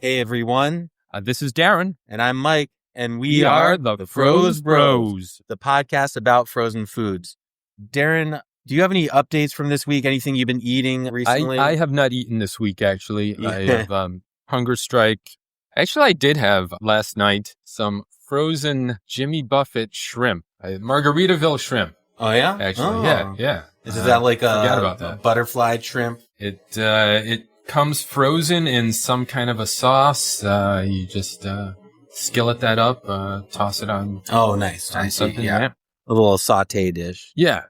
Hey, everyone. This is Darren. And I'm Mike. And we are the Froze Bros, the podcast about frozen foods. Darren, do you have any updates from this week? Anything you've been eating recently? I have not eaten this week, actually. Yeah. I have hunger strike. Actually, I did have last night some frozen Jimmy Buffett shrimp, Margaritaville shrimp. Oh, yeah? Actually, yeah. Is that like a butterfly shrimp? It comes frozen in some kind of a sauce. You just skillet that up, toss it on. Oh, nice. On something. Yeah. A little saute dish. Yeah.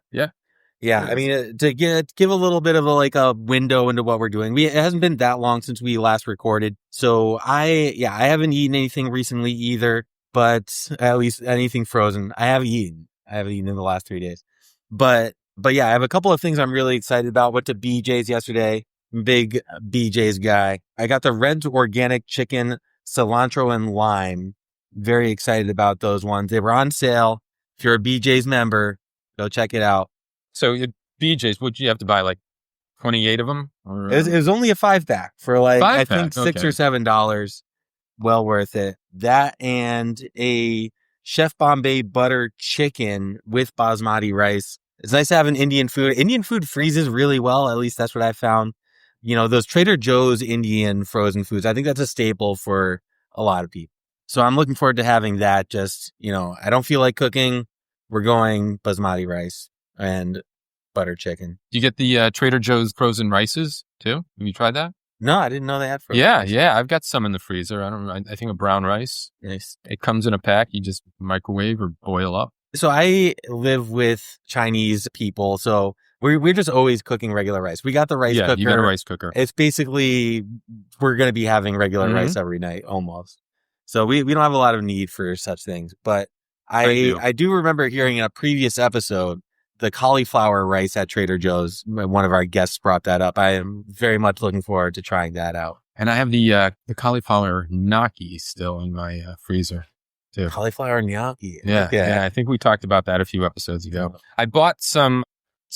Yeah, I mean, to give a little bit of a window into what we're doing. It hasn't been that long since we last recorded. So I haven't eaten anything recently either, but at least anything frozen. I haven't eaten in the last 3 days. But yeah, I have a couple of things I'm really excited about. Went to BJ's yesterday. Big BJ's guy. I got the Red's Organic Chicken, cilantro and lime. Very excited about those ones. They were on sale. If you're a BJ's member, go check it out. So at BJ's, would you have to buy 28 of them? Or? It was only a 5-pack for I think $6 or $7. Well worth it. That and a Chef Bombay butter chicken with basmati rice. It's nice to have an Indian food. Indian food freezes really well. At least that's what I found. You know, those Trader Joe's Indian frozen foods, I think that's a staple for a lot of people. So I'm looking forward to having that. Just, I don't feel like cooking. We're going basmati rice and butter chicken. Do you get the Trader Joe's frozen rices too? Have you tried that? No, I didn't know they had frozen rice. Yeah. I've got some in the freezer. I think a brown rice. Nice. It comes in a pack. You just microwave or boil up. So I live with Chinese people, so we're just always cooking regular rice. We got the rice cooker. Yeah, you got a rice cooker. It's basically, we're going to be having regular rice every night, almost. So we don't have a lot of need for such things. But I do remember hearing in a previous episode, the cauliflower rice at Trader Joe's. One of our guests brought that up. I am very much looking forward to trying that out. And I have the cauliflower gnocchi still in my freezer. Too. Cauliflower gnocchi. Yeah, okay. Yeah. I think we talked about that a few episodes ago. I bought some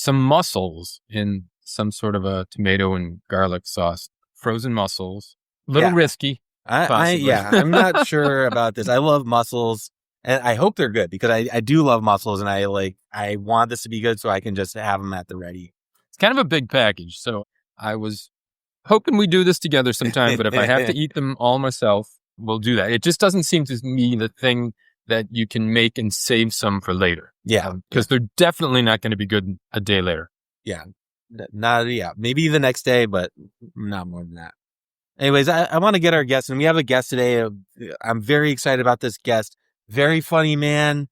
mussels in some sort of a tomato and garlic sauce. Frozen mussels. A little risky. I'm not sure about this. I love mussels, and I hope they're good because I do love mussels, and I want this to be good so I can just have them at the ready. It's kind of a big package, so I was hoping we do this together sometime. But if I have to eat them all myself, we'll do that. It just doesn't seem to me the thing that you can make and save some for later. Yeah. Because they're definitely not going to be good a day later. Yeah. Maybe the next day, but not more than that. Anyways, I want to get our guest, and we have a guest today. I'm very excited about this guest. Very funny man.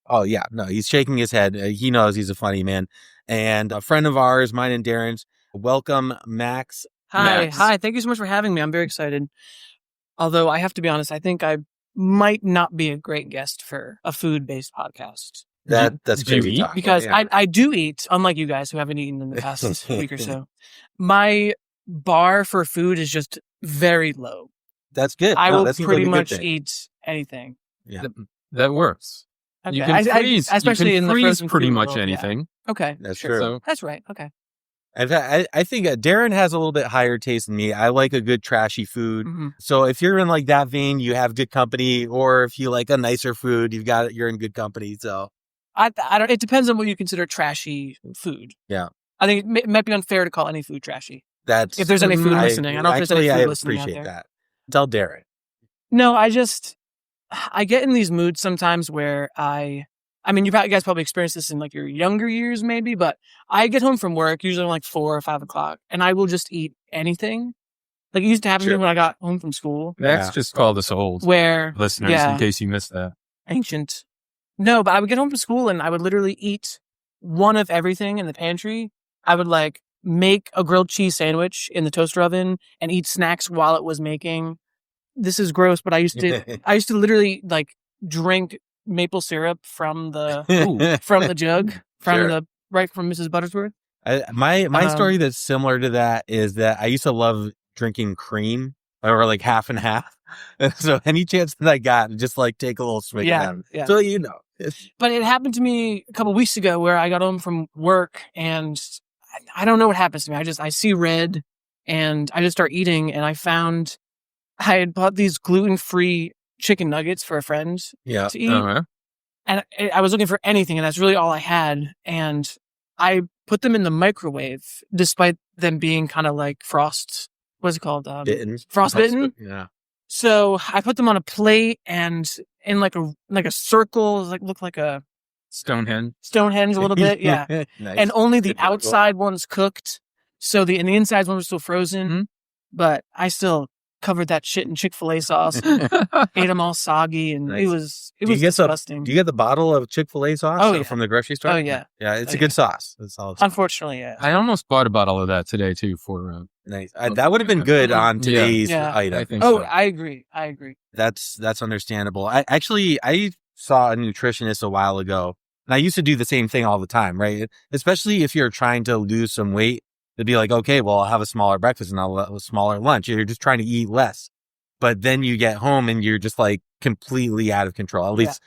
Oh, yeah. No, he's shaking his head. He knows he's a funny man. And a friend of ours, mine and Darren's. Welcome, Max. Hi. Thank you so much for having me. I'm very excited. Although I have to be honest, I think I might not be a great guest for a food-based podcast. That's crazy. Because I do eat, unlike you guys who haven't eaten in the past week or so. My bar for food is just very low. That's good. I will pretty much eat anything. Yeah, that works. Okay. You can freeze, especially in the frozen pretty food much world, anything. Yeah. Okay, that's true. So, that's right. Okay. I think Darren has a little bit higher taste than me. I like a good trashy food. Mm-hmm. So if you're in that vein, you have good company, or if you like a nicer food, you're in good company. So I don't. It depends on what you consider trashy food. Yeah, I think it might be unfair to call any food trashy. That's if there's any food listening. I don't know if there's any food listening out there. I appreciate that. Tell Darren. No, I get in these moods sometimes where I mean, you guys probably experienced this in your younger years, maybe, but I get home from work usually around 4 or 5 o'clock, and I will just eat anything. It used to happen to me when I got home from school. That's just called us old. Where listeners, in case you missed that. Ancient. No, but I would get home from school and I would literally eat one of everything in the pantry. I would make a grilled cheese sandwich in the toaster oven and eat snacks while it was making. This is gross, but I used to literally drink maple syrup from the jug from Mrs. Buttersworth. My story that's similar to that is that I used to love drinking cream, or half and half. So any chance that I got, just take a little swig of them. Yeah. So But it happened to me a couple weeks ago where I got home from work and I don't know what happens to me. I see red and I just start eating, and I found I had bought these gluten-free chicken nuggets for a friend Yeah. to eat. Uh-huh. And I was looking for anything, and that's really all I had. And I put them in the microwave, despite them being kind of like what's it called? Frostbitten. Yeah. So I put them on a plate and in like a circle, looked like a Stonehenge. a little bit, yeah. Nice. And only the Good visual. outside ones cooked, so the inside ones were still frozen. Mhm. But I still covered that shit in Chick-fil-A sauce, ate them all soggy, and Nice. it was Do you get disgusting. Do you get the bottle of Chick-fil-A sauce Oh, yeah. from the grocery store? Oh, yeah. Yeah, it's Oh, a good yeah. sauce. It's all Unfortunately, yeah. I almost bought a bottle of that today too for. nice. That would have been good on today's Yeah. item. I think Oh, so. I agree. That's understandable. I saw a nutritionist a while ago, and I used to do the same thing all the time, right? Especially if you're trying to lose some weight, it'd be like, okay, well, I'll have a smaller breakfast and I'll have a smaller lunch. You're just trying to eat less. But then you get home and you're just like completely out of control. At least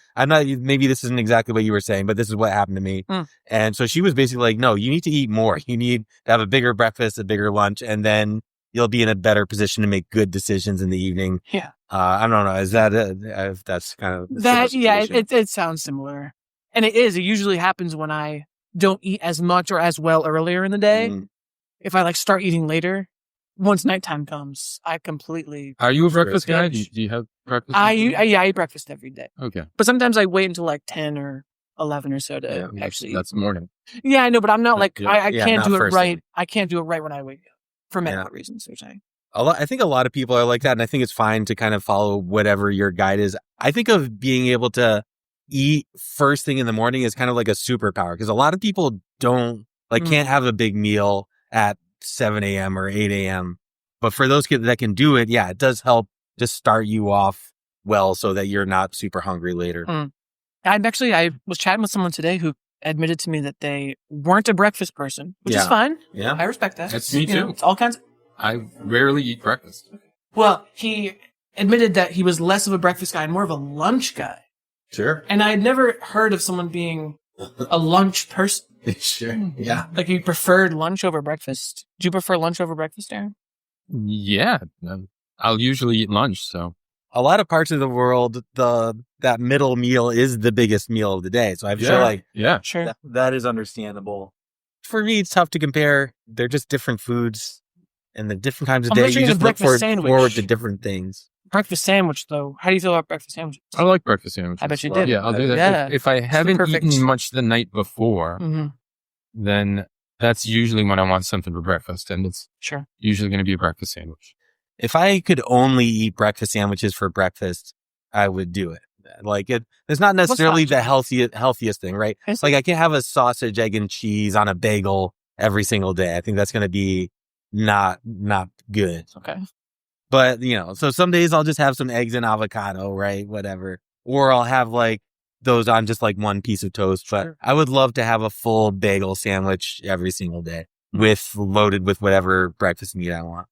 maybe this isn't exactly what you were saying, but this is what happened to me. And so she was basically like, no, you need to eat more. You need to have a bigger breakfast, a bigger lunch, and then you'll be in a better position to make good decisions in the evening. Yeah. I don't know. Is that if that's kind of That, yeah, situation? it sounds similar. And it is. It usually happens when I don't eat as much or as well earlier in the day. Mm. If I start eating later, once nighttime comes, I completely. Are you a breakfast guy? Do Binge. you have breakfast? I eat breakfast every day. Okay. But sometimes I wait until 10 or 11 or so to actually. That's morning. Yeah, I know, but I'm not I can't not do it first right. thing. I can't do it right when I wake up for medical reasons. Which I think a lot of people are like that, and I think it's fine to kind of follow whatever your guide is. I think of being able to eat first thing in the morning is kind of like a superpower, because a lot of people don't can't have a big meal at 7 a.m. or 8 a.m. But for those kids that can do it, yeah, it does help just start you off well so that you're not super hungry later. I was chatting with someone today who admitted to me that they weren't a breakfast person, which is Yeah. fine. Yeah. I respect that. That's me You know, too. it's all kinds of. I rarely eat breakfast. Well, he admitted that he was less of a breakfast guy and more of a lunch guy. Sure. And I had never heard of someone being a lunch person. Sure. Yeah. Like you preferred lunch over breakfast. Do you prefer lunch over breakfast, Darren? Yeah. I'll usually eat lunch, so. A lot of parts of the world, that middle meal is the biggest meal of the day. So I feel like Sure. that is understandable. For me, it's tough to compare. They're just different foods and the different times of I'm day. picturing You a just look breakfast sandwich. forward to different things. Breakfast sandwich, though. How do you feel about breakfast sandwiches? I like breakfast sandwiches. I bet you did. Yeah, I'll do that. Yeah. If I haven't perfect. eaten much the night before, Mm-hmm. then that's usually when I want something for breakfast, and it's Sure. usually going to be a breakfast sandwich. If I could only eat breakfast sandwiches for breakfast, I would do it. It's not necessarily the healthiest thing, right? It's I can't have a sausage, egg, and cheese on a bagel every single day. I think that's going to be not good. Okay. But, so some days I'll just have some eggs and avocado, right? Whatever. Or I'll have those on just one piece of toast. But Sure. I would love to have a full bagel sandwich every single day loaded with whatever breakfast meat I want.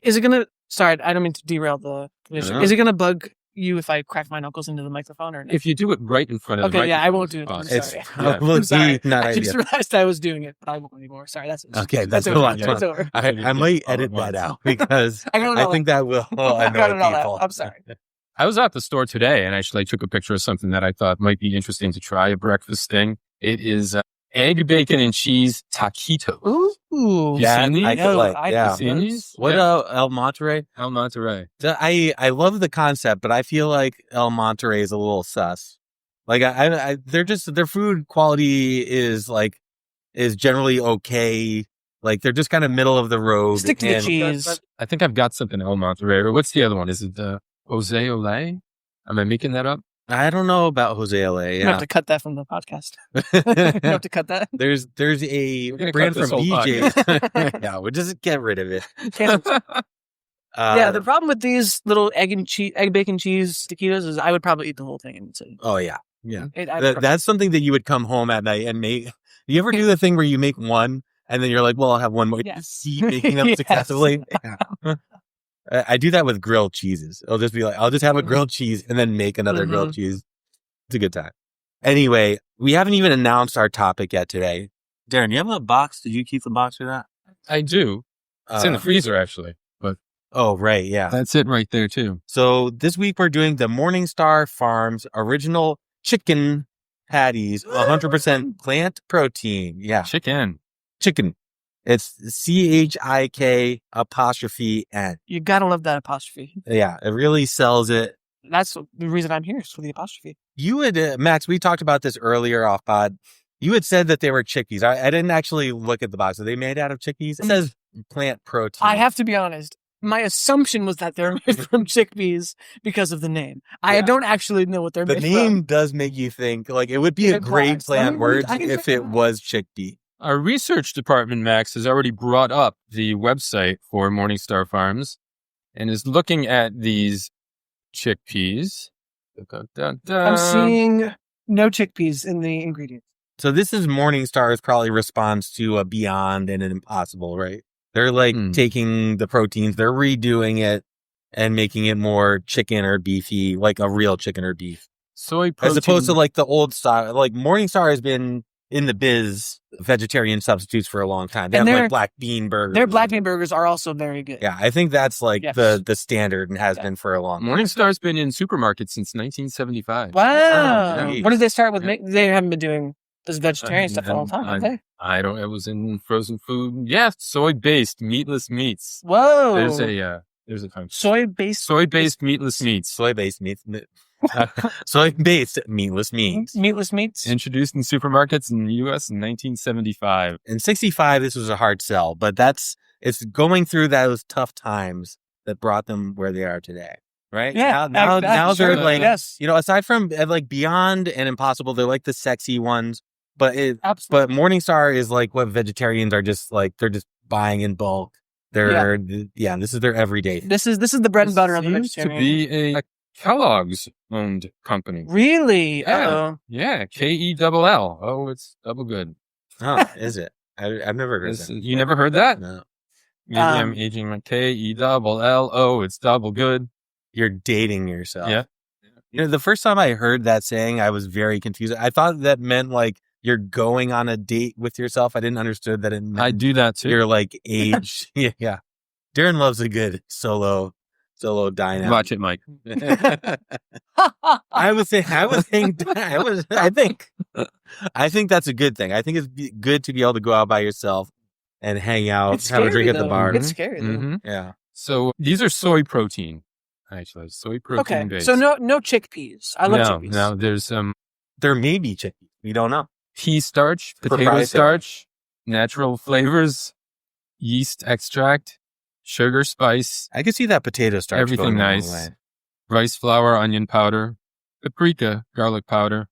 Is it gonna? Sorry, I don't mean to derail the conversation. No. Is it gonna bug you if I crack my knuckles into the microphone or no? If you do it right in front of the Okay, yeah, I microphone, won't do it. I'm it's sorry. fine. Yeah. I'm sorry. Not I just ideal. realized I was doing it, but I won't anymore. Sorry, that's Okay, that's over. a lot. That's over. I might edit All at that once. out because I got it all I think that will I got annoy it all out. people. I'm sorry. I was at the store today and actually took a picture of something that I thought might be interesting to try, a breakfast thing. It is egg, bacon, and cheese taquitos. Ooh, Yeah, seen these? I could yeah. Seen these? What Yeah. El Monterey? El Monterey. I love the concept, but I feel like El Monterey is a little sus. Their food quality is generally okay. They're just kind of middle of the road. Stick to the cheese. I think I've got something El Monterey. Or what's the other one? Is it Jose Olay? Am I making that up? I don't know about Jose Olay. You Yeah. have to cut that from the podcast. You have to cut that. There's a We're gonna brand cut this from whole BJ's. Yeah, we'll just get rid of it. Yeah, the problem with these little egg, bacon, cheese taquitos is I would probably eat the whole thing. Oh yeah, yeah. I'd That's something that you would come home at night and make. Do you ever do the thing where you make one and then you're like, well, I'll have one more. Yes. Keep making them Yes. successfully. Yeah. I do that with grilled cheeses. I'll just be like, I'll just have a grilled cheese and then make another grilled cheese. It's a good time. Anyway, we haven't even announced our topic yet today. Darren, you have a box? Did you keep the box for that? I do. It's in the freezer, actually. But Oh, right. Yeah. That's it right there too. So this week we're doing the Morningstar Farms original Chik'n Patties, 100% plant protein. Yeah. Chicken. Chicken. It's CHIK''N. You gotta love that apostrophe. Yeah. It really sells it. That's the reason I'm here, is for the apostrophe. You had, Max, we talked about this earlier off pod. You had said that they were chickpeas. I didn't actually look at the box. Are they made out of chickpeas? It says plant protein. I have to be honest. My assumption was that they're made from chickpeas because of the name. I don't actually know what they're The made name from. does make you think, like, it would be a It great does. play I on mean, words I can if check it it out. was chickpea. Our research department, Max, has already brought up the website for Morningstar Farms and is looking at these chickpeas. I'm seeing no chickpeas in the ingredients. So this is Morningstar's probably response to a Beyond and an Impossible, right? They're like taking the proteins, they're redoing it and making it more chicken or beefy, like a real chicken or beef. soy protein. As opposed to like the old style. Like Morningstar has been in the biz vegetarian substitutes for a long time. They And have like black bean burgers. Their black bean burgers are also very good. Yeah, I think that's like Yes. the standard and has been for a long time. Morningstar's been in supermarkets since 1975. Wow. geez. When did they start with Yeah. They haven't been doing this vegetarian stuff for a long time, have they? I don't. It was in frozen food. Yeah, soy-based meatless meats. Whoa. There's a soy-based meatless meats. Soy-based meat. Soy-based meatless meats. Meatless meats. Introduced in supermarkets in the U.S. in 1975. In 65, this was a hard sell, but it's going through those tough times that brought them where they are today. Right? Yeah. Now they're sure. like, yes. aside from like Beyond and Impossible, they're like the sexy ones. But Absolutely. Morningstar is like what vegetarians are just like, they're just buying in bulk. This is their everyday. This is the bread and butter of the Seems to vegetarian. be a Kellogg's owned company. Really? Yeah. Uh-oh. Yeah, K-E-double-L. Oh, it's double good. Oh, is it? I've never heard that. You never heard that? No. Maybe I'm aging my K-E-double-L. Oh, it's double good. You're dating yourself. Yeah. The first time I heard that saying, I was very confused. I thought that meant like you're going on a date with yourself. I didn't understand that it meant I do that too. you're like age. Yeah. Darren loves a good solo dine out. Watch it, Mike. I think that's a good thing. I think it's good to be able to go out by yourself and hang out, It's have a scary, drink at the though. bar. It's scary, though. Mhm. Yeah. So these are soy protein. Actually, soy protein Okay. based. So no chickpeas. I love chickpeas. No, there's There may be chicken. We don't know. pea starch, potato Proprietary. starch, natural flavors, yeast extract, sugar, spice, I could see that potato starch. everything going a long nice. way. Rice flour, onion powder, paprika, garlic powder.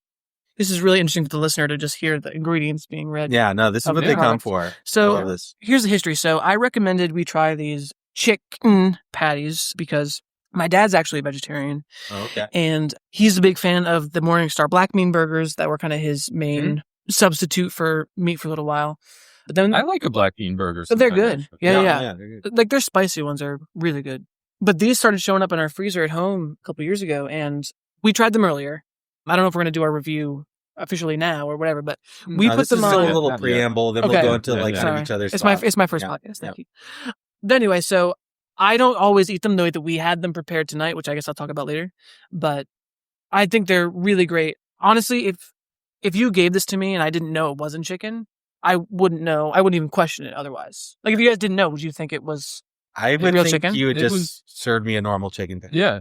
This is really interesting for the listener to just hear the ingredients being read. Yeah, no, this is Of what the they come products. for. I So love this. here's the history. So I recommended we try these Chik'n Patties because my dad's actually a vegetarian, Oh, okay. and he's a big fan of the Morningstar black bean burgers that were kind of his main substitute for meat for a little while. But then I like a black bean burger. But they're sometimes, good. actually. Yeah. they're good. like their spicy ones are really good. But these started showing up in our freezer at home a couple years ago, and we tried them earlier. I don't know if we're going to do our review officially now or whatever, but we No, put this them is still on. a little Yeah. preamble, then Okay. we'll go into Yeah, like yeah. kind of Sorry. each other's It's my thoughts. first Yeah. podcast. Thank you. But anyway, so I don't always eat them the way that we had them prepared tonight, which I guess I'll talk about later. But I think they're really great. Honestly, if you gave this to me and I didn't know it wasn't chicken, I wouldn't know. I wouldn't even question it otherwise. Like if you guys didn't know, would you think it was? I would Real think chicken? you would It just was- serve me a normal chicken patty. Yeah.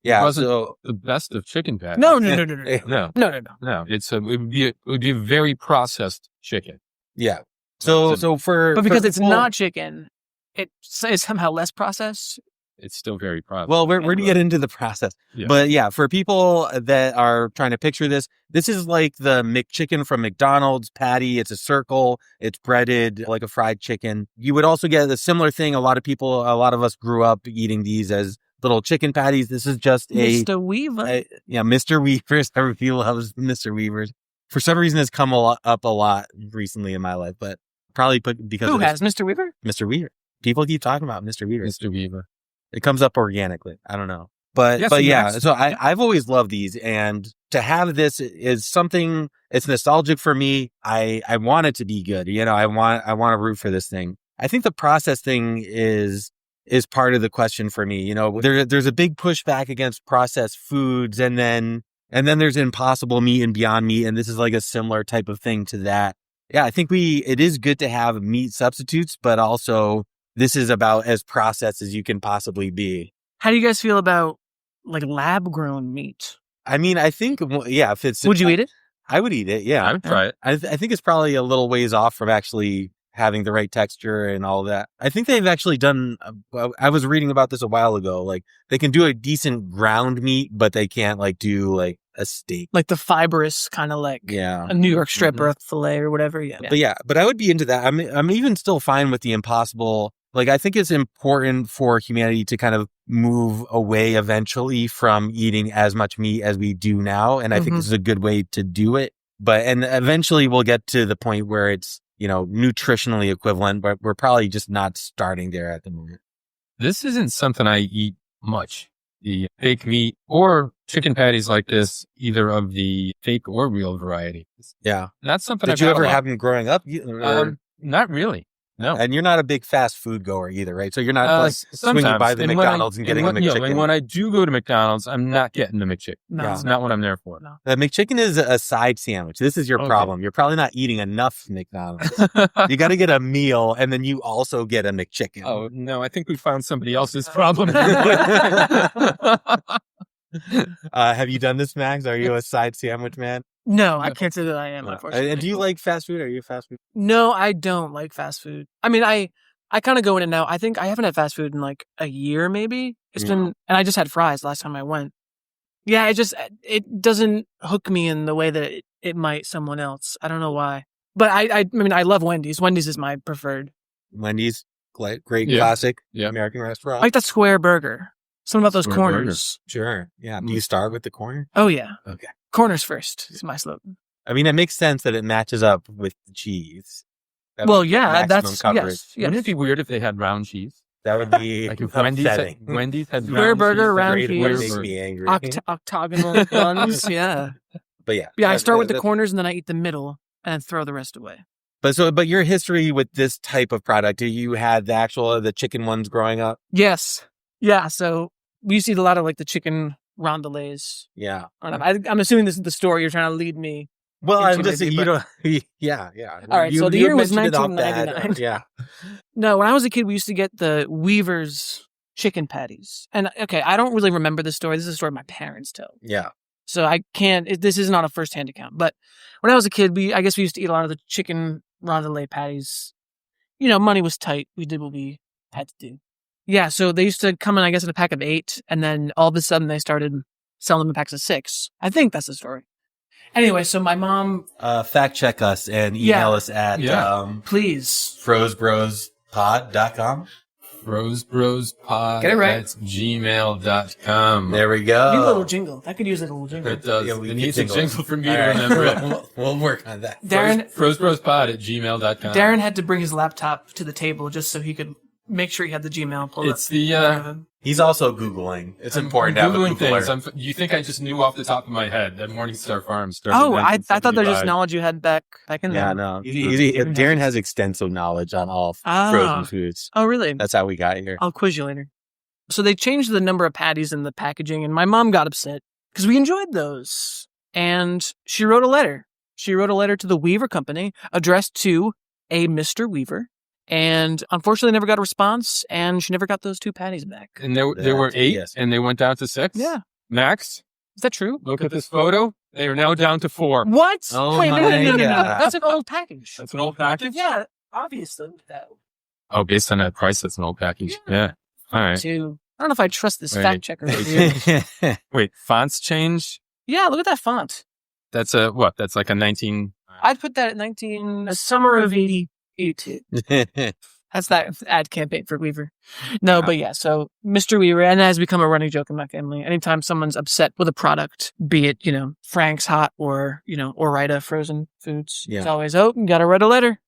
Yeah, wasn't- so The best of chicken patties. No. No. It's it would be a very processed chicken. yeah. So for But because for it's people- not chicken, it is somehow less processed. It's still very processed. Well, we're going to get into the process. Yeah. But yeah, for people that are trying to picture this is like the McChicken from McDonald's patty. It's a circle. It's breaded like a fried chicken. You would also get a similar thing. A lot of us grew up eating these as little chicken patties. This is just Mr. Weaver. Mr. Weavers. Everybody loves Mr. Weavers. For some reason, it's come up a lot recently in my life, but probably because Who of has Mr. Weaver? Mr. Weaver. People keep talking about Mr. Weaver. Mr. Weaver. It comes up organically. I don't know. But Yes, but and yeah, that's- so I've always loved these, and to have this is something, it's nostalgic for me. I want it to be good. I want to root for this thing. I think the process thing is is part of the question for me. There's a big pushback against processed foods, and then there's Impossible Meat and Beyond Meat, and this is like a similar type of thing to that. Yeah, I think it is good to have meat substitutes, but also this is about as processed as you can possibly be. How do you guys feel about like lab grown meat? I mean, I think, if it's... Would you eat it? I would eat it, yeah. I would try it. I think it's probably a little ways off from actually having the right texture and all that. I think they've actually done, I was reading about this a while ago, like they can do a decent ground meat, but they can't like do like a steak. Like the fibrous kind of like a New York strip or a filet or whatever. Yeah. But I would be into that. I'm even still fine with the Impossible. Like, I think it's important for humanity to kind of move away eventually from eating as much meat as we do now. And I think this is a good way to do it. And eventually we'll get to the point where it's, nutritionally equivalent, but we're probably just not starting there at the moment. This isn't something I eat much. The fake meat or chicken patties like this, either of the fake or real variety. Yeah. That's something Did you ever have them growing up? Not really. No. And you're not a big fast food goer either, right? So you're not swinging by the McDonald's and getting a McChicken. Yeah, and when I do go to McDonald's, I'm not getting the McChicken. No. That's not what I'm there for. No. The McChicken is a side sandwich. This is your problem. You're probably not eating enough McDonald's. You got to get a meal, and then you also get a McChicken. Oh, no, I think we found somebody else's problem. Have you done this, Max? Are you a side sandwich man? No, I can't say that I am, unfortunately. And do you like fast food? Are you a fast food? No, I don't like fast food. I mean, I kind of go in and out. I think I haven't had fast food in like a year, maybe. It's been, and I just had fries last time I went. Yeah, it doesn't hook me in the way that it might someone else. I don't know why. But I mean, I love Wendy's. Wendy's is my preferred. Wendy's, great classic American restaurant. I like that square burger. Something about those Square corners. Burger. Sure. Yeah. Do you start with the corner? Oh, yeah. Okay. Corners first is my slogan. I mean, it makes sense that it matches up with the cheese. That's coverage. Yes. Wouldn't it be weird if they had round cheese? That would be like if upsetting. Wendy's had square burger, round cheese, makes me angry. Octagonal buns. Yeah. But yeah. Yeah, I start with the corners and then I eat the middle and throw the rest away. But your history with this type of product, you had the chicken ones growing up? Yes. Yeah. So we used to eat a lot of like the chicken rondelets. Yeah. I'm assuming this is the story you're trying to lead me. Well, I'm just saying, yeah. All right, so the year was 1999. Yeah. No, when I was a kid, we used to get the Weaver's Chik'n Patties. And okay, I don't really remember this story. This is a story my parents tell. Yeah. So this is not a first-hand account. But when I was a kid, I guess we used to eat a lot of the chicken rondelet patties. Money was tight. We did what we had to do. Yeah, so they used to come in, I guess, in a pack of 8, and then all of a sudden they started selling them in packs of 6. I think that's the story. Anyway, so my mom... fact check us and email us at... please. FrozeBrosPod.com. FrozeBrosPod Get it right. at gmail.com. There we go. Need a little jingle. I could use a little jingle. It does. Yeah, it needs a jingle for me to remember it. We'll work on that. Darren... FrozeBrosPod at gmail.com. Darren had to bring his laptop to the table just so he could... make sure you had the Gmail pulled up. It's the... He's also Googling. It's important to have a Googler. Things. You think I just knew off the top of my head that MorningStar Farms started I thought there's just knowledge you had back in there. Yeah, no. Darren has extensive knowledge on all frozen foods. Oh, really? That's how we got here. I'll quiz you later. So they changed the number of patties in the packaging, and my mom got upset because we enjoyed those. And she wrote a letter. She wrote a letter to the Weaver Company addressed to a Mr. Weaver. And unfortunately never got a response, and she never got those 2 patties back. And there were 8, and they went down to 6? Yeah. Max? Is that true? Look at this photo. They are now down to 4. What? Oh, wait, no. God. That's an old package. That's an old package? Yeah, obviously. Oh, based on that price, that's an old package. Yeah. All right. I don't know if I trust this fact checker. Wait, fonts change? Yeah, look at that font. That's That's like a 19... I'd put that at summer of 82. That's that ad campaign for Weaver. No, but yeah, so Mr. Weaver, and that has become a running joke in my family. Anytime someone's upset with a product, be it, Frank's Hot or, Ore-Ida frozen foods, it's always, you gotta write a letter.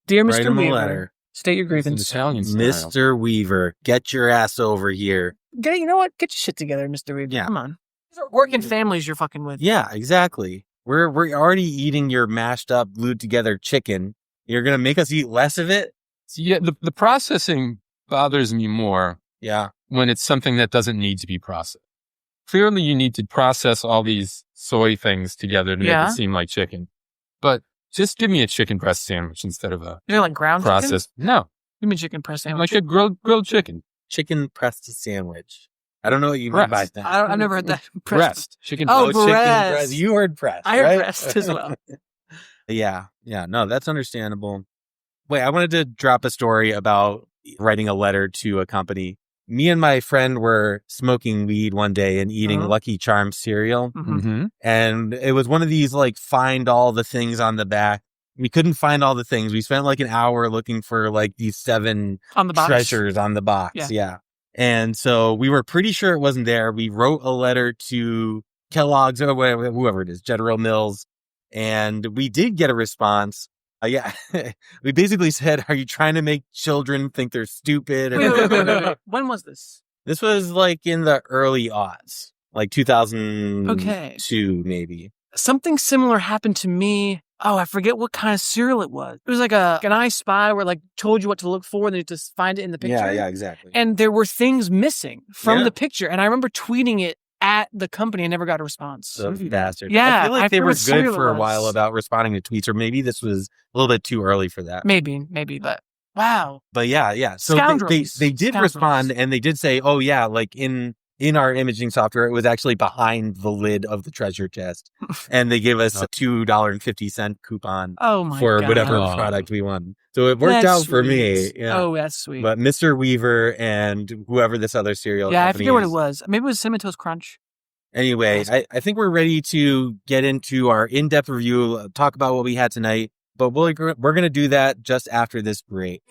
Dear Mr. Weaver, state your grievance. Italian style. Mr. Weaver, get your ass over here. You know what? Get your shit together, Mr. Weaver. Yeah. Come on. These are working families you're fucking with. Yeah, exactly. We're already eating your mashed up, glued together chicken. You're going to make us eat less of it? So yeah, the processing bothers me more Yeah. when it's something that doesn't need to be processed. Clearly, you need to process all these soy things together to make it seem like chicken. But just give me a chicken breast sandwich instead of a You're like ground processed. chicken? No, Give me chicken breast sandwich. like a grilled chicken. Chicken pressed sandwich. I don't know what you mean by Breast. that. I've never heard that. Breast. Chicken Oh, breast. chicken breast. breast. You heard breast. I heard right? breast as well. Yeah. No, that's understandable. Wait, I wanted to drop a story about writing a letter to a company. Me and my friend were smoking weed one day and eating Lucky Charms cereal. Mm-hmm. And it was one of these, like, find all the things on the back. We couldn't find all the things. We spent like an hour looking for like these 7 On the box. treasures on the box. Yeah. And so we were pretty sure it wasn't there. We wrote a letter to Kellogg's or whoever it is, General Mills. And we did get a response. We basically said, are you trying to make children think they're stupid? Wait. When was this? This was like in the early aughts, like 2002, maybe. Something similar happened to me. Oh, I forget what kind of cereal it was. It was like an I Spy where like told you what to look for and then you just find it in the picture. Yeah, exactly. And there were things missing from the picture. And I remember tweeting it at the company and never got a response. Those bastards. Yeah. I feel like they were good for a was. while about responding to tweets, or maybe this was a little bit too early for that. Maybe, but wow. But yeah. So they did respond and they did say, oh yeah, like in our imaging software, it was actually behind the lid of the treasure chest. And they gave us a $2.50 coupon for whatever product we wanted. So it worked out for me. Yeah. Oh, that's sweet. But Mr. Weaver and whoever this other cereal I company forget what is, it was. Maybe it was Cinnamon Toast Crunch. Anyway, I think we're ready to get into our in-depth review, talk about what we had tonight. But we're going to do that just after this break.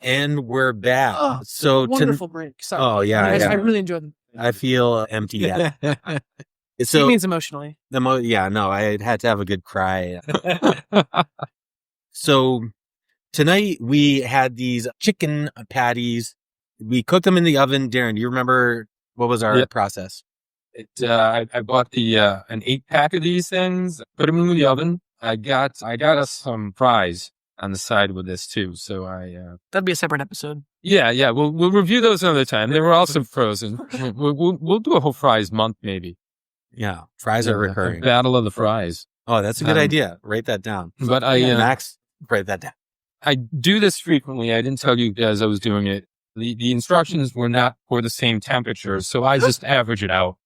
And we're back. Oh, so wonderful break. Sorry. Oh, yeah. I really enjoyed them. I feel empty. Yeah. So, it means emotionally. I had to have a good cry. So tonight we had these chicken patties. We cooked them in the oven. Darren, do you remember what was our process? I bought an 8-pack of these things, put them in the oven. I got us some fries on the side with this too. So that'd be a separate episode. Yeah. We'll review those another time. They were also frozen. We'll do a whole fries month maybe. Yeah, fries are recurring. Battle of the fries. Oh, that's a good idea. Write that down. But Max, write that down. I do this frequently. I didn't tell you as I was doing it. The instructions were not for the same temperature, so I just average it out.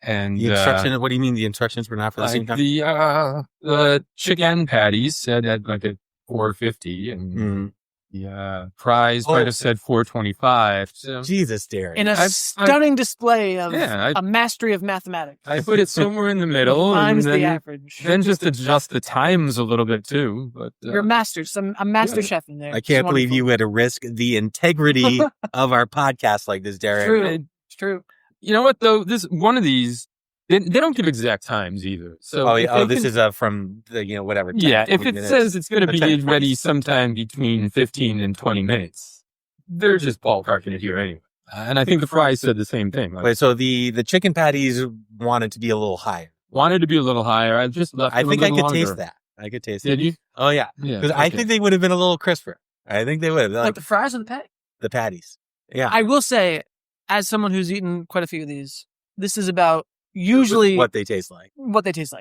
And the instruction. What do you mean the instructions were not for the same temperature? The Chik'n Patties said at like a 450, and the fries might have said 425. So Jesus, Darren. In a stunning display of a mastery of mathematics. I put it somewhere in the middle. Times the average. Then just adjust the times a little bit too. But you're a master. A master chef in there. I can't believe you would risk the integrity of our podcast like this, Darren. It's true. You know what though? This one of these. They don't give exact times either. So this is from the whatever. 10, yeah, if it minutes, says it's going to be ready sometime between 15 and 20 minutes, they're just ballparking it here anyway. And I think the fries said the same thing. Wait, so the chicken patties wanted to be a little higher. Wanted to be a little higher. I just left. I think I could longer. taste that. I could taste it. Did you? Oh yeah, because I think they would have been a little crisper. I think they would have. Like the fries or the patty? The patties. Yeah. I will say, as someone who's eaten quite a few of these, this is about usually what they taste like.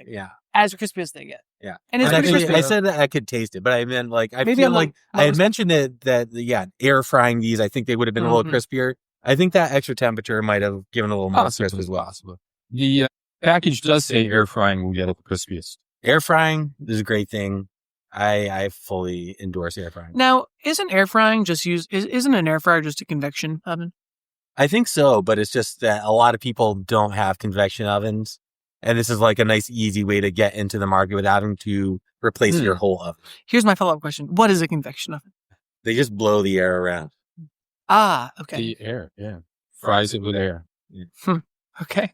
Yeah. As crispy as they get. Yeah. And it's pretty crispy. I said that I could taste it, but I meant like, I had mentioned that air frying these, I think they would have been a little crispier. I think that extra temperature might have given a little more crisp as well. The package does say air frying will get it the crispiest. Air frying is a great thing. I fully endorse air frying. Now, isn't an air fryer just a convection oven? I think so, but it's just that a lot of people don't have convection ovens. And this is like a nice, easy way to get into the market without having to replace your whole oven. Here's my follow-up question. What is a convection oven? They just blow the air around. Ah, okay. The air, yeah. Fries it with air. Yeah. Okay.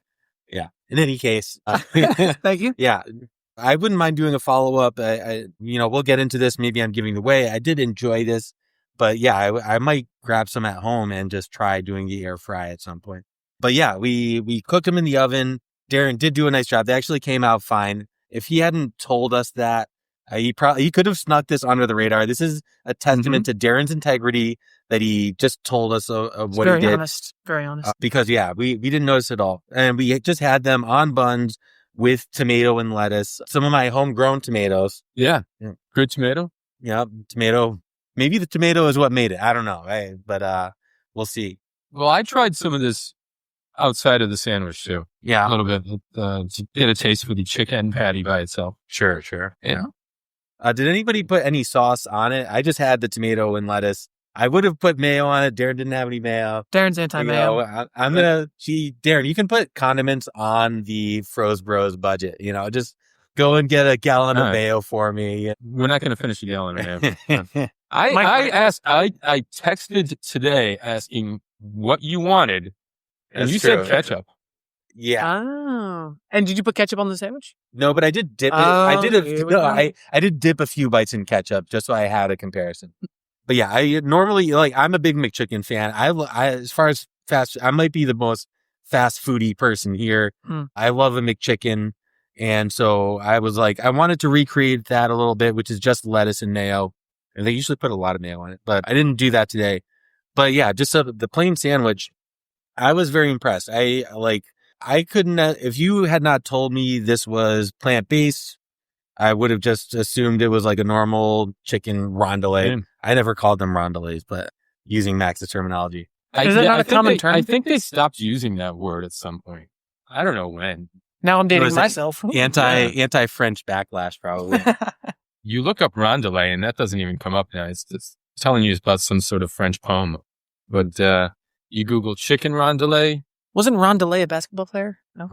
Yeah. In any case. Thank you. Yeah. I wouldn't mind doing a follow-up. We'll get into this. Maybe I'm giving it away. I did enjoy this. But yeah, I might grab some at home and just try doing the air fry at some point. But yeah, we cooked them in the oven. Darren did do a nice job. They actually came out fine. If he hadn't told us that, He could have snuck this under the radar. This is a testament to Darren's integrity that he just told us of what he did. Very honest. Because we didn't notice it all. And we just had them on buns with tomato and lettuce. Some of my homegrown tomatoes. Yeah. Good tomato. Yeah. Tomato. Maybe the tomato is what made it. I don't know. But we'll see. Well, I tried some of this outside of the sandwich too. Yeah. A little bit. To get a taste for the chicken patty by itself. Sure. Yeah. Did anybody put any sauce on it? I just had the tomato and lettuce. I would have put mayo on it. Darren didn't have any mayo. Darren's anti-mayo. I'm going to... Darren, you can put condiments on the Froze Bros budget. Just go and get a gallon of mayo for me. We're not going to finish a gallon of mayo. I texted today asking what you wanted, and you said ketchup. Yeah. Oh. And did you put ketchup on the sandwich? No, but I did dip it. I did dip a few bites in ketchup just so I had a comparison. But yeah, I normally I'm a big McChicken fan. I as far as fast, I might be the most fast foodie person here. I love a McChicken. And so I was like, I wanted to recreate that a little bit, which is just lettuce and mayo. And they usually put a lot of mayo on it, but I didn't do that today. But yeah, just the plain sandwich, I was very impressed. I couldn't, if you had not told me this was plant-based, I would have just assumed it was like a normal chicken rondelette. I never called them rondelettes, but using Max's terminology. Is that not a common term? I think they stopped using that word at some point. I don't know when. Now I'm dating myself. Anti-French backlash, probably. You look up rondelette, and that doesn't even come up now. It's just telling you about some sort of French poem. But you Google chicken rondelette. Wasn't Rondelette a basketball player? No.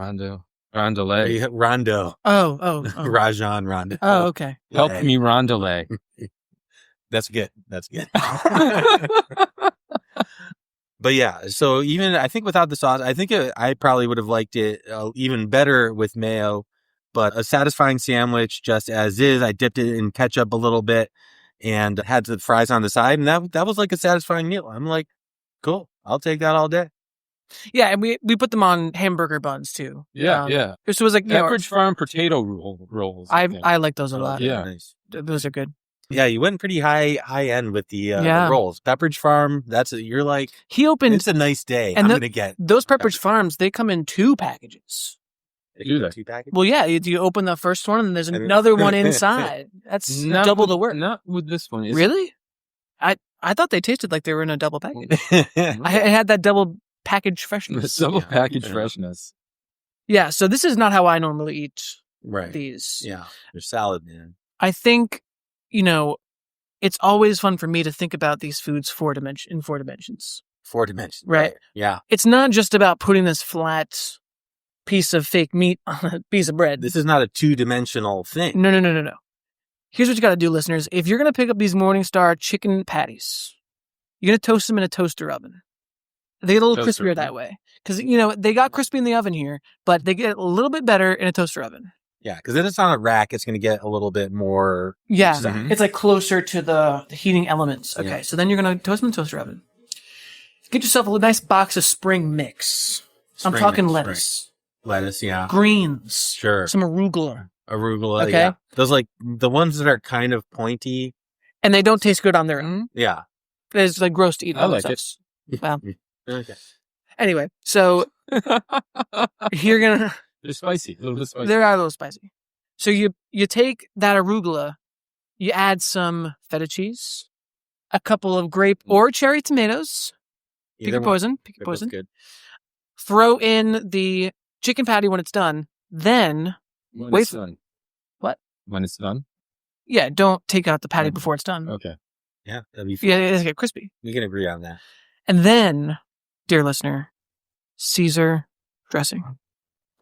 Rondelette. Rondo. Oh. Rajon Rondo. Oh, okay. Help me rondelette. That's good. But yeah, so even I think without the sauce, I think I probably would have liked it even better with mayo. But a satisfying sandwich just as is. I dipped it in ketchup a little bit and had the fries on the side. And that was like a satisfying meal. I'm like, cool. I'll take that all day. Yeah, and we put them on hamburger buns too. Yeah. This was like Pepperidge Farm potato rolls. I like those a lot. Yeah, nice. Those are good. Yeah, you went pretty high end with the rolls. Pepperidge Farm. You're like he opened. It's a nice day. And I'm gonna get those Pepperidge Farms. They come in 2 packages. They do that. 2 packages. Well, yeah, you open the first one and there's another one inside. That's double the work. Not with this one. Really? I thought they tasted like they were in a double package. I had that double package freshness. Double package freshness. Yeah, so this is not how I normally eat these. Yeah, they're salad, man. I think, it's always fun for me to think about these foods in 4 dimensions. 4 dimensions. Right. Yeah. It's not just about putting this flat piece of fake meat on a piece of bread. This is not a 2-dimensional thing. No. Here's what you got to do, listeners. If you're going to pick up these MorningStar Chik'n Patties, you're going to toast them in a toaster oven. They get a little crispier that way. Because, they got crispy in the oven here, but they get a little bit better in a toaster oven. Yeah, because if it's on a rack, it's going to get a little bit more... Yeah, it's like closer to the heating elements. Okay, so then you're going to toast them in a toaster oven. Get yourself a nice box of spring mix. I'm talking lettuce. Lettuce, yeah. Greens. Sure. Some arugula. Arugula, okay. Yeah. Those the ones that are kind of pointy. And they don't taste good on their own. Yeah. It's like gross to eat. I like it. Wow. Okay. Anyway, so you're going to... They're spicy. A little bit spicy. They are a little spicy. So you take that arugula, you add some feta cheese, a couple of grape or cherry tomatoes. Pick your poison. Good. Throw in the chicken patty when it's done. Then when it's done. What? When it's done? Yeah, don't take out the patty before it's done. Okay. Yeah, that'd be fun. Yeah, it's get crispy. We can agree on that. And then, dear listener, Caesar dressing.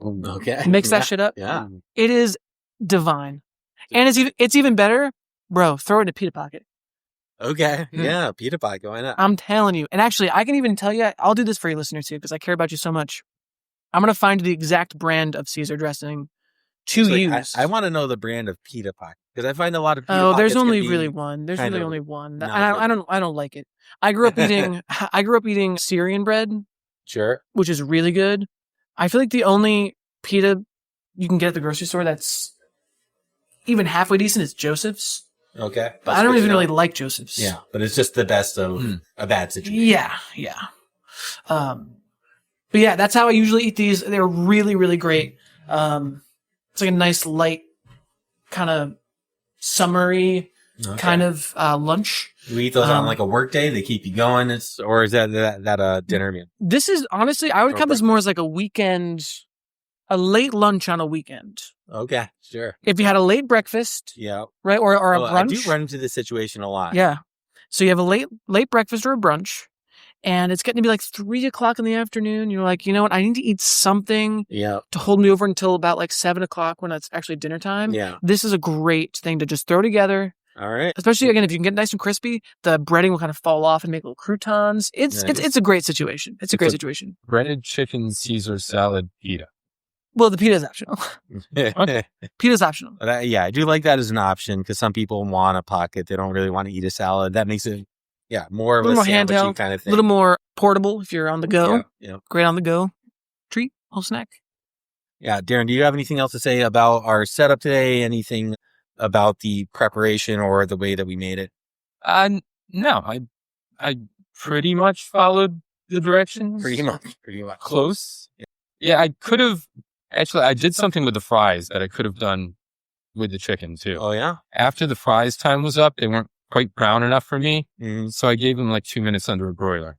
Okay. Mix that shit up. Yeah. It is divine. And it's even better, bro, throw it in a pita pocket. Okay. Yeah, pita pocket. Why not? I'm telling you. And actually, I can even tell you, I'll do this for you listeners too, because I care about you so much. I'm going to find the exact brand of Caesar dressing to use. I want to know the brand of pita pocket, because I find a lot of pita pockets. Oh, there's only really one. There's really only one. I don't like it. I grew up eating Syrian bread. Sure. Which is really good. I feel like the only pita you can get at the grocery store that's even halfway decent is Joseph's. Okay. But I don't even really like Joseph's. Yeah, but it's just the best of a bad situation. Yeah. But yeah, that's how I usually eat these. They're really, really great. It's like a nice light kind of summery kind of lunch. You eat those on like a work day? They keep you going? Or is that a dinner meal? This is honestly, I would count this more as like a weekend, a late lunch on a weekend. Okay, sure. If you had a late breakfast, right, or a brunch. I do run into this situation a lot. Yeah. So you have a late breakfast or a brunch, and it's getting to be like 3:00 in the afternoon. You're like, you know what? I need to eat something to hold me over until about like 7:00 when it's actually dinner time. Yeah. This is a great thing to just throw together. All right. Especially again, if you can get it nice and crispy, the breading will kind of fall off and make little croutons. It's a great situation. It's a great situation. Breaded chicken Caesar salad pita. Well, the pita's optional. Pita's optional. But I do like that as an option because some people want a pocket. They don't really want to eat a salad. That makes it, more of a sandwichy handheld, kind of thing. A little more portable if you're on the go. Yeah. Great on the go treat, whole snack. Yeah. Darren, do you have anything else to say about our setup today? Anything about the preparation or the way that we made it? No, I pretty much followed the directions. Pretty much. Close. Yeah, I could have. Actually, I did something with the fries that I could have done with the chicken, too. Oh, yeah? After the fries time was up, they weren't quite brown enough for me. Mm-hmm. So I gave them like 2 minutes under a broiler.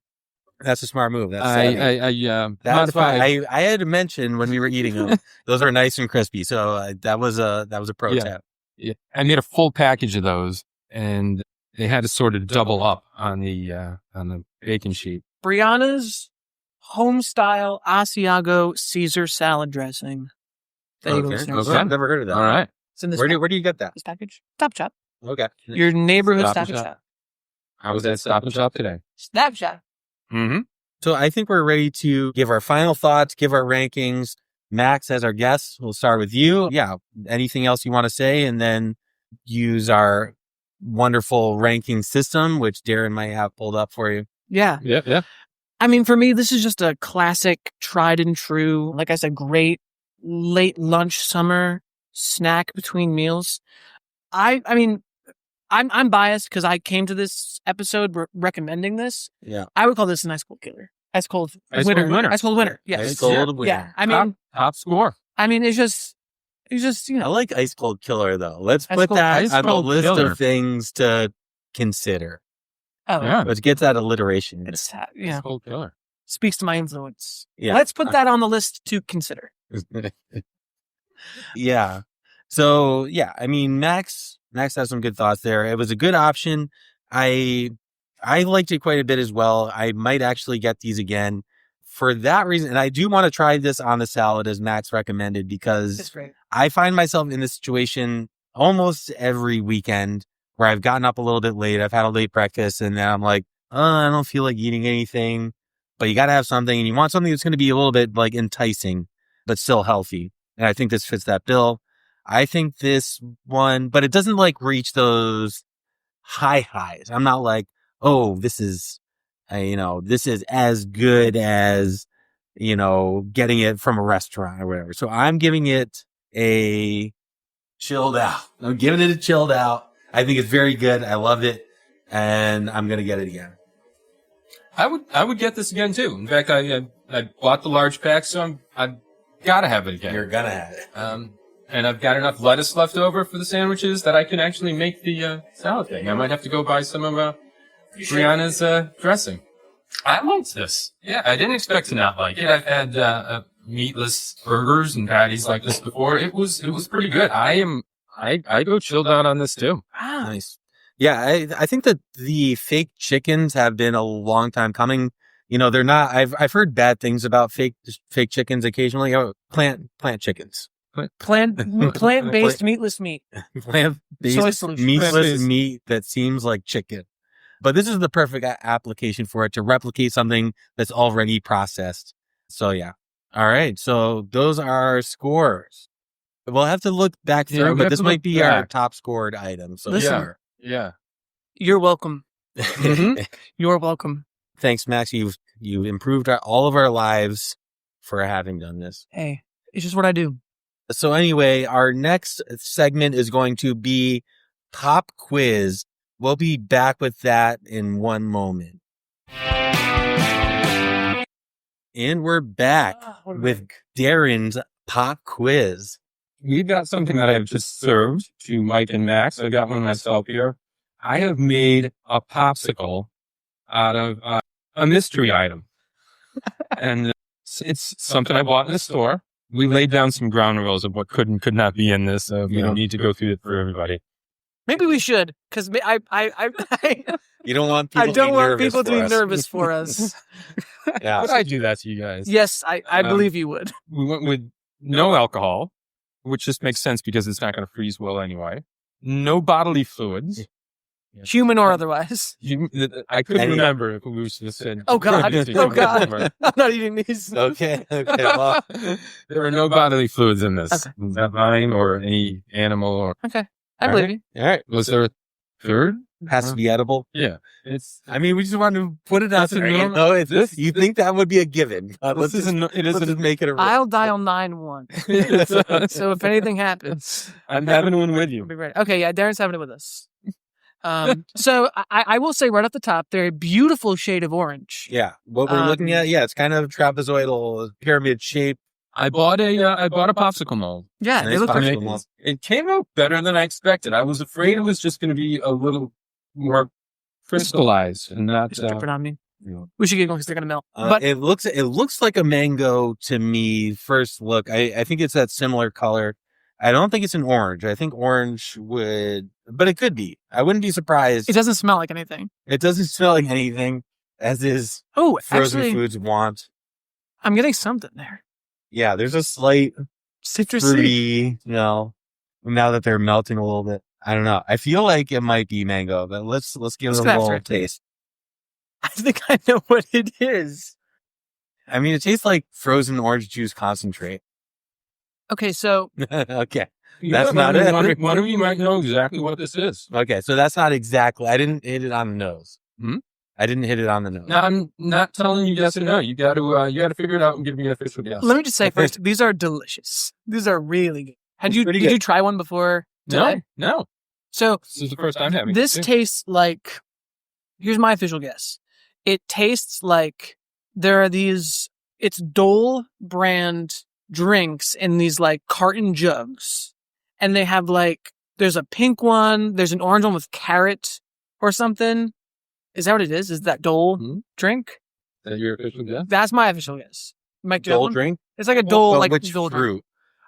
That's a smart move. That's That's why I had to mention when we were eating them. Those are nice and crispy. So that was a pro tip. Yeah. I made a full package of those, and they had to sort of double up on the bacon sheet. Brianna's home-style Asiago Caesar salad dressing. There you go, listeners. I've never heard of that. All right. It's in this Where do you get that? This package? Stop Shop. Okay. Your neighborhood Stop Stop and Shop. I was at Stop and Shop today. Stop Shop. Mm-hmm. So I think we're ready to give our final thoughts, give our rankings. Max, as our guest, we'll start with you. Yeah. Anything else you want to say? And then use our wonderful ranking system, which Darren might have pulled up for you. Yeah. Yeah. I mean, for me, this is just a classic, tried and true, like I said, great late lunch summer snack between meals. I mean, I'm biased because I came to this episode recommending this. Yeah. I would call this an ice cold killer. Ice cold winner. Ice cold winner. Yes. Ice cold winner. Yeah. I mean, top score. I mean, it's just, I like ice cold killer though. Let's Ice put cold- that ice on the cold list killer. of things to consider. oh, Yeah. Let's get that alliteration. it's, It's cold killer. speaks to my influence. Yeah. Let's put that on the list to consider. Yeah. So I mean, Max has some good thoughts there. It was a good option. I liked it quite a bit as well. I might actually get these again for that reason. And I do want to try this on the salad as Max recommended, because It's great. I find myself in this situation almost every weekend where I've gotten up a little bit late. I've had a late breakfast and then I'm like, I don't feel like eating anything, but you got to have something and you want something that's going to be a little bit like enticing, but still healthy. And I think this fits that bill. I think this one, but it doesn't like reach those high highs. I'm not like, oh, this is, this is as good as, getting it from a restaurant or whatever. So I'm giving it a chilled out. I'm giving it a chilled out. I think it's very good. I love it. And I'm going to get it again. I would get this again too. In fact, I bought the large pack, so I've got to have it again. You're going to have it. And I've got enough lettuce left over for the sandwiches that I can actually make the salad thing. I might have to go buy some of Brianna's dressing. I liked this. Yeah, I didn't expect to not like it. I've had meatless burgers and patties like this before. It was pretty good. I go chilled out on this too. Wow. Nice. Yeah, I think that the fake chickens have been a long time coming. They're not. I've heard bad things about fake chickens occasionally. Plant chickens. Plant-based meatless meat. Plant-based Soy solution. meatless meat that seems like chicken. But this is the perfect application for it to replicate something that's already processed. So yeah. All right. So those are our scores. We'll have to look back through, but this might be our top scored item. So Listen. Yeah. You're welcome. Mm-hmm. You're welcome. Thanks, Max. You've improved all of our lives for having done this. Hey, it's just what I do. So anyway, our next segment is going to be Pop Quiz. We'll be back with that in one moment. And we're back with Darren's Pop Quiz. We've got something that I've just served to Mike and Max. I got one myself here. I have made a popsicle out of a mystery item. And it's something I bought in the store. We laid down some ground rules of what could and could not be in this. We don't need to go through it for everybody. Maybe we should, because You don't want people I don't want nervous people to for be us. nervous for us. Yeah. Would I do that to you guys? Yes, I believe you would. We went with no alcohol, which just makes sense because it's not going to freeze well anyway. No bodily fluids. Human or otherwise. I couldn't remember if we just said. Oh, God. Oh, God. I'm not eating these. Okay. Well, there are no bodily fluids in this. Okay. Not mine or any animal or. Okay. I believe you. all right. Was there a third? Has to be edible. Yeah. I mean, we just want to put it out That's a there. normal- No, it's this. You think that would be a given? Let's just make it a. I'll dial 911. So if anything happens, I'm having one with I'll you. be ready. Okay, yeah, Darren's having it with us. So I will say right off the top, they're a beautiful shade of orange. Yeah, what we're looking at, it's kind of trapezoidal pyramid shape. I bought a popsicle mold. Yeah, Nice they look popsicle great. mold. It came out better than I expected. I was afraid it was just going to be a little more crystallized and not. Just dripping on me. you know. We should get going because they're gonna melt. But It looks like a mango to me. First look, I think it's that similar color. I don't think it's an orange. I think orange would, but it could be. I wouldn't be surprised. it doesn't smell like anything. It doesn't smell like anything, as is Oh, frozen actually, foods want. I'm getting something there. Yeah, there's a slight Citrusy. fruity, now that they're melting a little bit. I don't know. I feel like it might be mango, but let's give Let's it go a after little it. taste. I think I know what it is. I mean, it tastes like frozen orange juice concentrate. Okay, so Okay. That's not it. One of you might know exactly what this is. Okay, so that's not exactly. I didn't hit it on the nose. Hmm? I didn't hit it on the nose. Now, I'm not telling you yes or no. You got to figure it out and give me an official guess. let me just say first, these are delicious. These are really good. Did Pretty you good. try one before today? No. So This is the first time having this it. tastes like, here's my official guess. It tastes like there are these, it's Dole brand drinks in these like carton jugs. And they have like, there's a pink one, there's an orange one with carrot or something. Is that what it is? Is that Dole Hmm? drink? Is that your official guess? That's my official guess. Mike, do you have Dole one? drink? It's like a Dole, But like which Dole drink. fruit?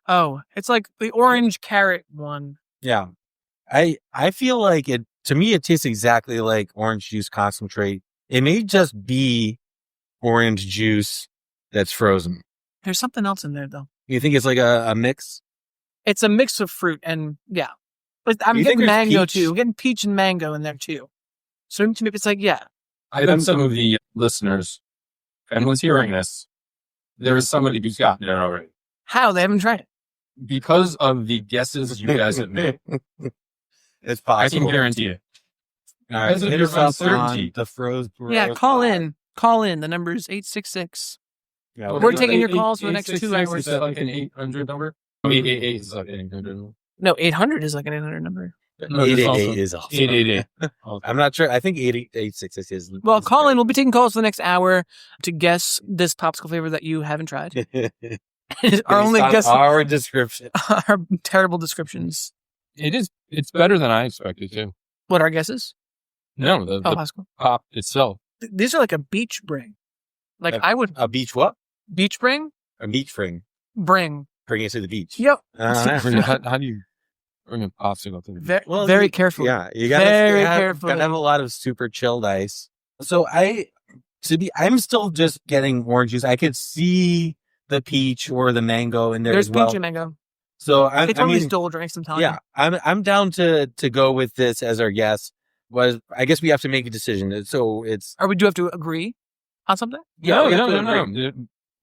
Oh, it's like the orange carrot one. Yeah. I feel like it, to me, it tastes exactly like orange juice concentrate. It may just be orange juice that's frozen. There's something else in there though. You think it's like a mix? It's a mix of fruit and yeah. But I'm You think getting there's mango peach? too. I'm getting peach and mango in there too. So maybe it's like, yeah. I bet some of the listeners, and was hearing this, there is somebody who's gotten it already. How? They haven't tried it. Because of the guesses you guys have made, It's I possible. can guarantee it. All right, Because of hit your us up uncertainty. on the froze. Yeah, call in. Call in. The number is 866. Yeah, We're taking your calls for the next 2 866, hours. Is that like an 800 number? 888 is like an 800 number. No, 800 is like an 800 number. No, there's 888 is awesome. 888. I'm not sure. I think 866 is. Well, call in. We'll be taking calls for the next hour to guess this popsicle flavor that you haven't tried. Our only guess Our description. are terrible descriptions. It's better than I expected too. What are our guesses? No, the Popsicle. pop itself. These are like a beach bring. Like I would A beach what? beach bring? A beach bring. Bring. Bring it to the beach. Yep. How do you bring a popsicle to the beach? Very carefully. Yeah, you gotta Very have, carefully. gotta have a lot of super chilled ice. So I'm still just getting orange juice. I could see the peach or the mango in there There's as well. peach and mango. So They I told me mean, these Dole drinks. I'm telling you. yeah, I'm down to go with this as our guess. I guess we have to make a decision. So it's Or we do have to agree on something? No, we have to no. agree.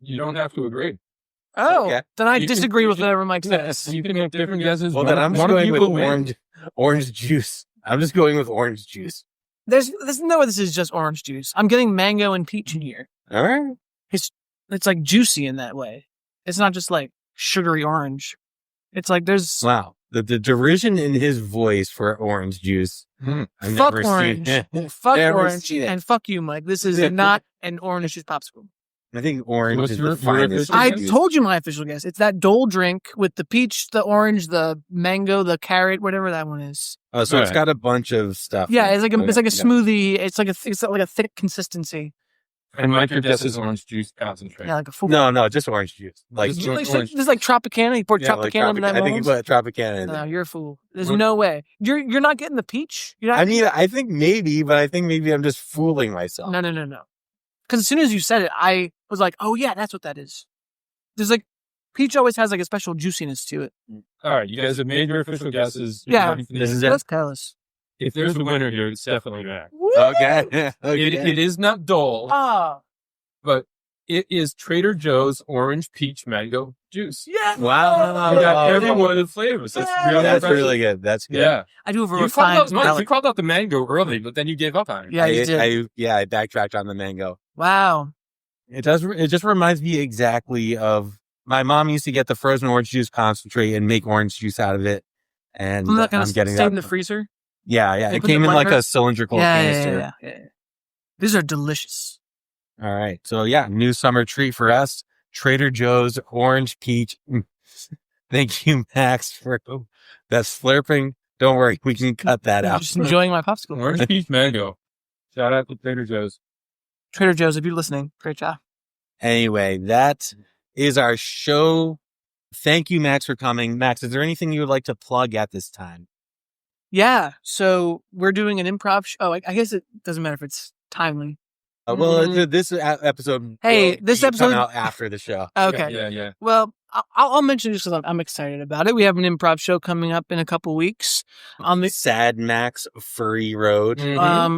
You don't have to agree. Oh, Okay. then I You can- disagree you with can- whatever Mike says. You can make different guesses. Well, then I'm just One of going you with will win. orange juice. I'm just going with orange juice. There's no way this is just orange juice. I'm getting mango and peach in here. All right. It's like juicy in that way. It's not just like sugary orange. It's like there's Wow. The derision in his voice for orange juice. I've fuck never orange, seen it. fuck Never orange, seen it. and fuck you, Mike. This is not an orange juice popsicle. I think orange What's is your the finest. official I guess? told you my official guess. It's that Dole drink with the peach, the orange, the mango, the carrot, whatever that one is. Oh, so it's Right. got a bunch of stuff. Yeah, it's like a Yeah. smoothie. It's like a thick consistency. And Mike, your guess is orange juice concentrate. Yeah, like a full. No, just orange juice. Like, Just It's orange. like Tropicana. You pour Tropicana in that I think you mold. put Tropicana in No, there. you're a fool. There's What? no way. You're not getting the peach. You're not. I mean, I think maybe, but I think maybe I'm just fooling myself. No. Because as soon as you said it, I was like, oh yeah, that's what that is. There's like peach always has like a special juiciness to it. All right, you guys have made your official guesses. Yeah. This is it. Let's tell us. If there's a winner here, it's definitely Mac. Okay. Okay. It is not Dole, Ah, but it is Trader Joe's orange peach mango juice. yeah. Wow. You got every one of the flavors. That's really That's impressive. really good. That's good. Yeah. I do have a You called, refined out, Mike, you palate. called out the mango early, but then you gave up on it. Yeah, you did. I backtracked on the mango. Wow. It does. It just reminds me exactly of my mom used to get the frozen orange juice concentrate and make orange juice out of it. And I'm not gonna I'm getting stay that. in the freezer. Yeah. They It put came the in like blender? a cylindrical canister. Yeah. These are delicious. All right. So yeah, new summer treat for us. Trader Joe's orange peach. Thank you, Max, for that slurping. Don't worry, we can cut that I'm out. just enjoying my popsicle. Orange peach mango. Shout out to Trader Joe's. Trader Joe's, if you're listening, great job. Anyway, that is our show. Thank you, Max, for coming. Max, is there anything you would like to plug at this time? Yeah. So we're doing an improv show. Oh, I guess it doesn't matter if it's timely. This episode. Hey, this will episode- come out after the show. Okay. Yeah. Well, I'll mention just because I'm excited about it. We have an improv show coming up in a couple weeks on the Sad Max Furry Road.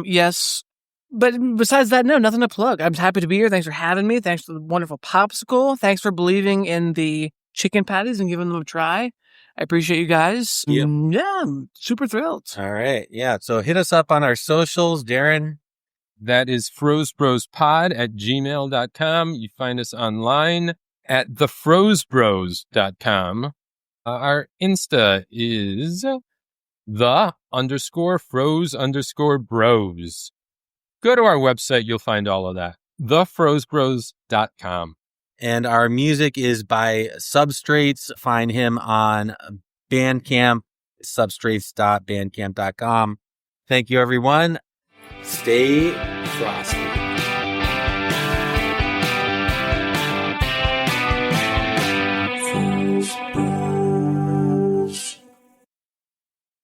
yes. But besides that, no, nothing to plug. I'm happy to be here. Thanks for having me. Thanks for the wonderful popsicle. Thanks for believing in the Chik'n Patties and giving them a try. I appreciate you guys. Yep. Yeah, I'm super thrilled. All right. Yeah. So hit us up on our socials, Darren. That is frozebrospod@gmail.com. You find us online at thefrozebros.com. Our Insta is _froze_bros. Go to our website. You'll find all of that. thefrozebros.com. And our music is by Substrates. Find him on Bandcamp, substrates.bandcamp.com. Thank you, everyone. Stay frosty.